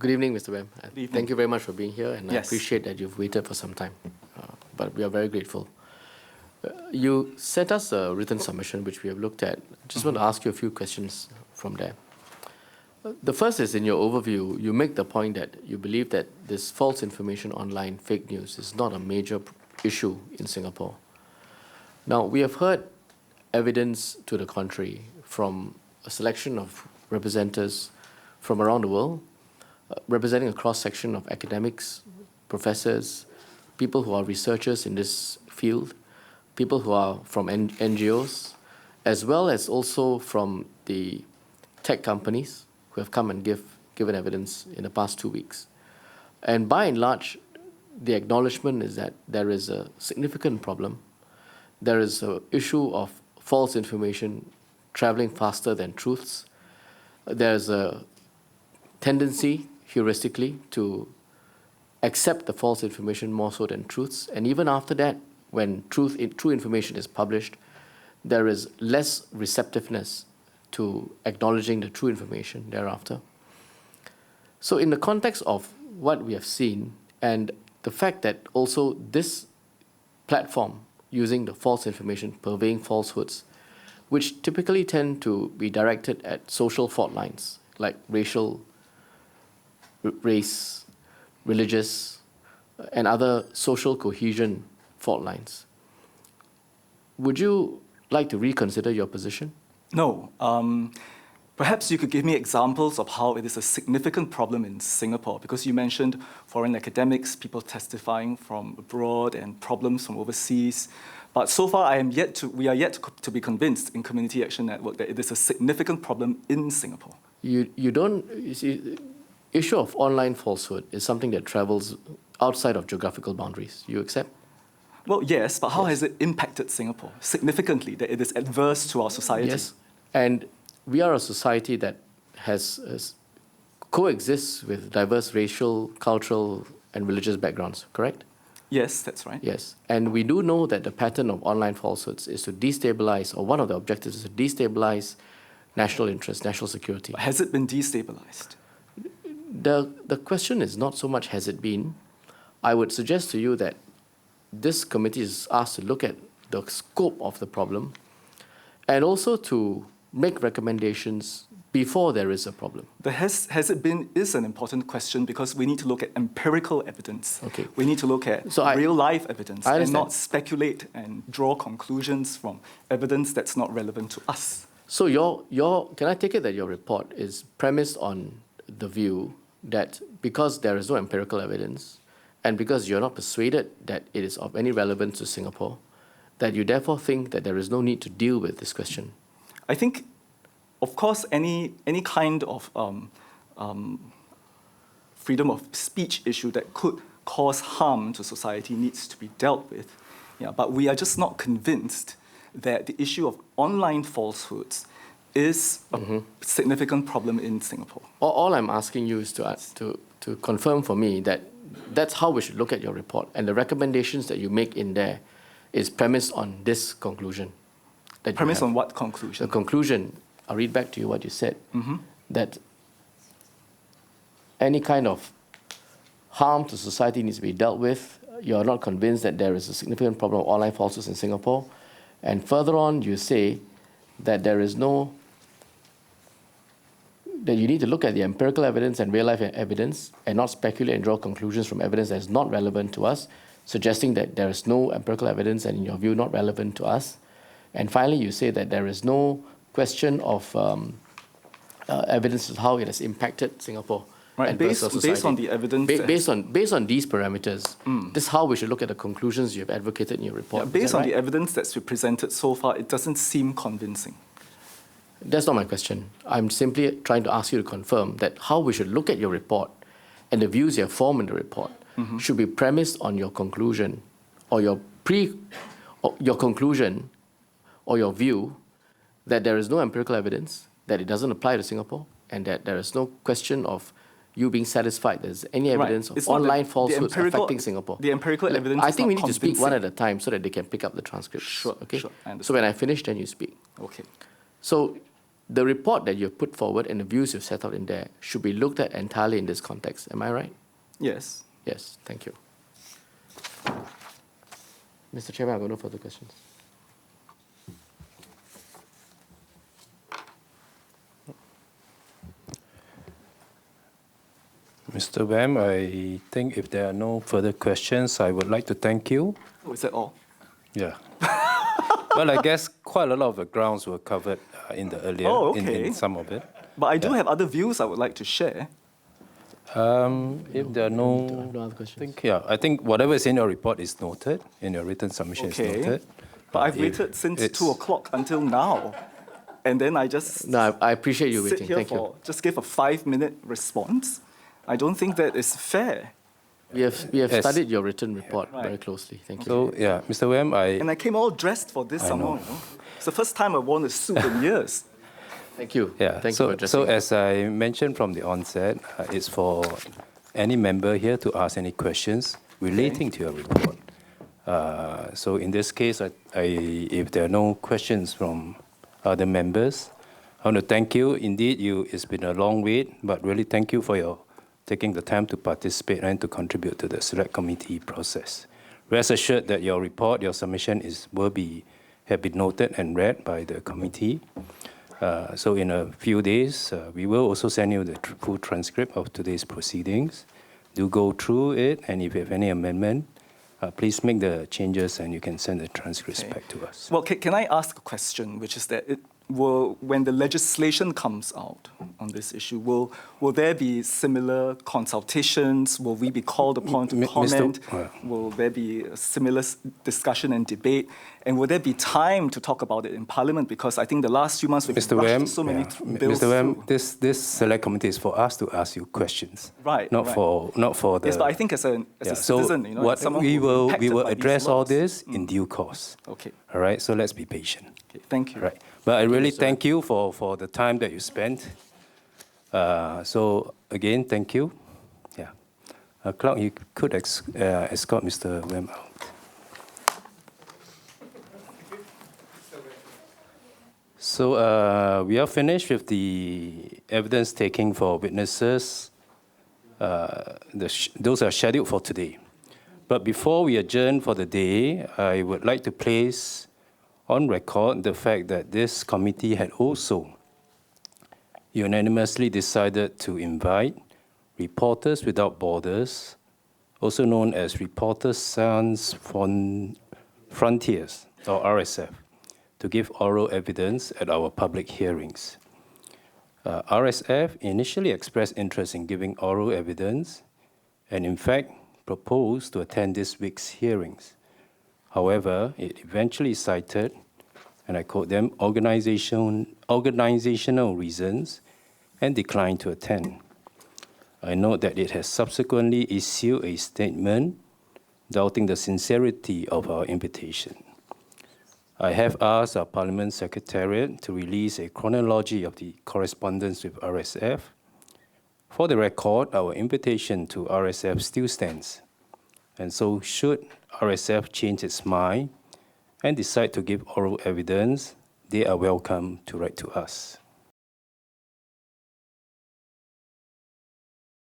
Good evening, Mr. Wham. Good evening. Thank you very much for being here, and I Yes. appreciate that you've waited for some time. But we are very grateful. You sent us a written submission, which we have looked at. Just want to ask you a few questions from there. The first is, in your overview, you make the point that you believe that this false information online, fake news, is not a major issue in Singapore. Now, we have heard evidence to the contrary from a selection of representatives from around the world, representing a cross-section of academics, professors, people who are researchers in this field, people who are from NGOs, as well as also from the tech companies who have come and given evidence in the past 2 weeks. And by and large, the acknowledgement is that there is a significant problem. There is an issue of false information traveling faster than truths. There's a tendency, heuristically, to accept the false information more so than truths. And even after that, when true information is published, there is less receptiveness to acknowledging the true information thereafter. So in the context of what we have seen, and the fact that also this platform using the false information, purveying falsehoods, which typically tend to be directed at social fault lines, like race, religious, and other social cohesion fault lines. Would you like to reconsider your position? No. Perhaps you could give me examples of how it is a significant problem in Singapore, because you mentioned foreign academics, people testifying from abroad, and problems from overseas. But so far, we are yet to be convinced in Community Action Network that it is a significant problem in Singapore. You see, issue of online falsehood is something that travels outside of geographical boundaries. You accept? Well, yes, but how has it impacted Singapore significantly, that it is adverse to our society? Yes, and we are a society that has coexists with diverse racial, cultural, and religious backgrounds, correct? Yes, that's right. Yes, and we do know that the pattern of online falsehoods is to destabilize, or one of the objectives is to destabilize national interest, national security. Has it been destabilized? The question is not so much has it been. I would suggest to you that this committee is asked to look at the scope of the problem and also to make recommendations before there is a problem. The has it been is an important question, because we need to look at empirical evidence. Okay. We need to look at real-life evidence and not speculate and draw conclusions from evidence that's not relevant to us. So can I take it that your report is premised on the view that because there is no empirical evidence and because you're not persuaded that it is of any relevance to Singapore, that you therefore think that there is no need to deal with this question? I think, of course, any kind of freedom of speech issue that could cause harm to society needs to be dealt with. Yeah, but we are just not convinced that the issue of online falsehoods is a significant problem in Singapore. All I'm asking you is to confirm for me that that's how we should look at your report, and the recommendations that you make in there is premised on this conclusion. Premised on what conclusion? The conclusion, I'll read back to you what you said, that any kind of harm to society needs to be dealt with. You're not convinced that there is a significant problem of online falsehoods in Singapore. And further on, you say that that you need to look at the empirical evidence and real-life evidence and not speculate and draw conclusions from evidence that is not relevant to us, suggesting that there is no empirical evidence and, in your view, not relevant to us. And finally, you say that there is no question of evidence of how it has impacted Singapore. Right, based on the evidence. Based on these parameters, this is how we should look at the conclusions you have advocated in your report. Yeah, based on the evidence that's been presented so far, it doesn't seem convincing. That's not my question. I'm simply trying to ask you to confirm that how we should look at your report and the views you have formed in the report should be premised on your conclusion or your conclusion or your view that there is no empirical evidence, that it doesn't apply to Singapore, and that there is no question of you being satisfied there's any evidence of online falsehoods affecting Singapore. The empirical evidence I think we need to speak one at a time so that they can pick up the transcripts. Sure, okay? sure. I understand. So when I finish, then you speak. Okay. So the report that you've put forward and the views you've set out in there should be looked at entirely in this context. Am I right? Yes. Yes, thank you. Mr. Chairman, I've got no further questions. Mr. Wham, I think if there are no further questions, I would like to thank you. Oh, is that all? Yeah. Well, I guess quite a lot of the grounds were covered in the earlier, Oh, okay. in some of it. But I do have other views I would like to share. If there are no other questions. I think whatever is in your report is noted, in your written submission is noted. But I've if waited since it's- 2 o'clock until now. And then I just No, I appreciate you sit waiting. here Thank you. for, just give a 5-minute response. I don't think that is fair. We have Yes. studied your written report Right. very closely. Thank you. So, yeah, Mr. Wham, And I came all dressed for this some more. You know? It's the first time I worn a suit in years. Thank you. Yeah, Thank so, you for addressing. so as I mentioned from the onset, it's for any member here to ask any questions relating to your report. So in this case, if there are no questions from other members, I want to thank you. Indeed, it's been a long wait, but really thank you for your taking the time to participate and to contribute to the select committee process. Rest assured that your report, your submission have been noted and read by the committee. So in a few days, we will also send you the full transcript of today's proceedings. Do go through it, and if you have any amendment, please make the changes and you can send the transcripts back to us. Well, can I ask a question, which is that when the legislation comes out on this issue, will there be similar consultations? Will we be called upon to comment? Will there be a similar discussion and debate? And will there be time to talk about it in Parliament? Because I think the last few months we've Mr. rushed Wham, so many bills Mr. Wham, through. this select committee is for us to ask you questions, Right, Not right. for the. Yes, but I think as a citizen, you know, what someone we who's will impacted by these address all laws. this in due course. Okay. All right, so let's be patient. Okay, thank you. Right, but I really thank you for the time that you spent. So again, thank you. Yeah, Clark, you could escort Mr. Wham out. So we are finished with the evidence taking for witnesses. Those are scheduled for today. But before we adjourn for the day, I would like to place on record the fact that this committee had also unanimously decided to invite Reporters Without Borders, also known as Reporters Sans Frontiers, or RSF, to give oral evidence at our public hearings. RSF initially expressed interest in giving oral evidence and, in fact, proposed to attend this week's hearings. However, it eventually cited, and I quote them, organizational reasons and declined to attend. I note that it has subsequently issued a statement doubting the sincerity of our invitation. I have asked our Parliament Secretariat to release a chronology of the correspondence with RSF. For the record, our invitation to RSF still stands. And so should RSF change its mind and decide to give oral evidence, they are welcome to write to us.